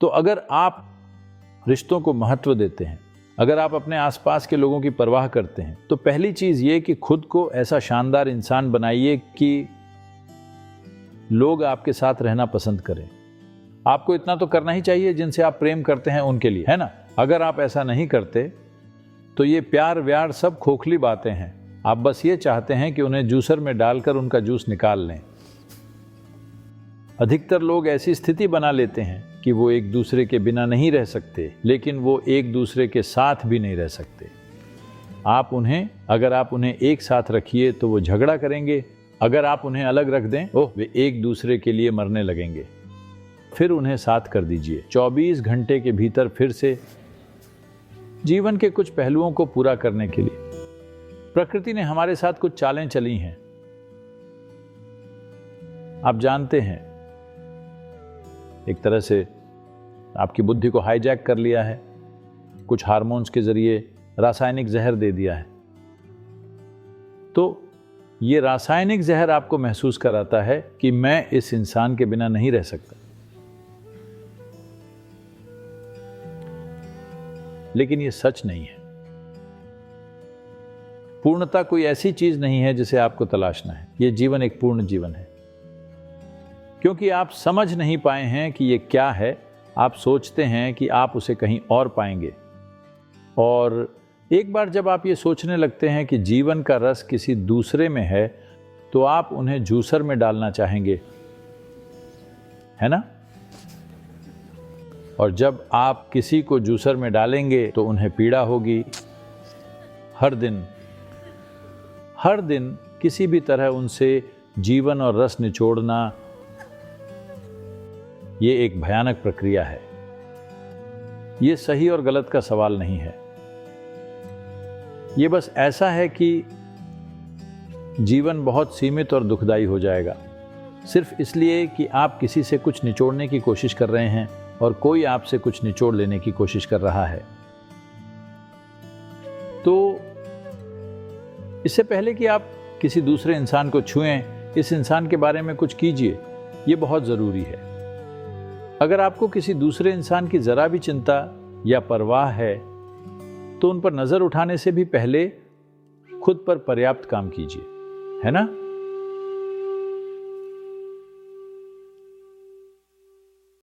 तो अगर आप रिश्तों को महत्व देते हैं, अगर आप अपने आसपास के लोगों की परवाह करते हैं, तो पहली चीज़ ये कि खुद को ऐसा शानदार इंसान बनाइए कि लोग आपके साथ रहना पसंद करें। आपको इतना तो करना ही चाहिए जिनसे आप प्रेम करते हैं उनके लिए, है ना? अगर आप ऐसा नहीं करते तो ये प्यार व्यार सब खोखली बातें हैं। आप बस ये चाहते हैं कि उन्हें जूसर में डालकर उनका जूस निकाल लें। अधिकतर लोग ऐसी स्थिति बना लेते हैं कि वो एक दूसरे के बिना नहीं रह सकते, लेकिन वो एक दूसरे के साथ भी नहीं रह सकते। अगर आप उन्हें एक साथ रखिए तो वो झगड़ा करेंगे, अगर आप उन्हें अलग रख दें, वे एक दूसरे के लिए मरने लगेंगे। फिर उन्हें साथ कर दीजिए। 24 घंटे के भीतर फिर से जीवन के कुछ पहलुओं को पूरा करने के लिए प्रकृति ने हमारे साथ कुछ चालें चली हैं। आप जानते हैं, एक तरह से आपकी बुद्धि को हाईजैक कर लिया है, कुछ हार्मोन्स के जरिए रासायनिक जहर दे दिया है। तो ये रासायनिक जहर आपको महसूस कराता है कि मैं इस इंसान के बिना नहीं रह सकता। लेकिन ये सच नहीं है। पूर्णता कोई ऐसी चीज नहीं है जिसे आपको तलाशना है। ये जीवन एक पूर्ण जीवन है, क्योंकि आप समझ नहीं पाए हैं कि ये क्या है। आप सोचते हैं कि आप उसे कहीं और पाएंगे, और एक बार जब आप ये सोचने लगते हैं कि जीवन का रस किसी दूसरे में है, तो आप उन्हें जूसर में डालना चाहेंगे, है ना? और जब आप किसी को जूसर में डालेंगे तो उन्हें पीड़ा होगी। हर दिन किसी भी तरह उनसे जीवन और रस निचोड़ना, ये एक भयानक प्रक्रिया है। ये सही और गलत का सवाल नहीं है। ये बस ऐसा है कि जीवन बहुत सीमित और दुखदाई हो जाएगा, सिर्फ इसलिए कि आप किसी से कुछ निचोड़ने की कोशिश कर रहे हैं और कोई आपसे कुछ निचोड़ लेने की कोशिश कर रहा है। तो इससे पहले कि आप किसी दूसरे इंसान को छुएं, इस इंसान के बारे में कुछ कीजिए। ये बहुत ज़रूरी है। अगर आपको किसी दूसरे इंसान की ज़रा भी चिंता या परवाह है, तो उन पर नज़र उठाने से भी पहले खुद पर पर्याप्त काम कीजिए, है ना?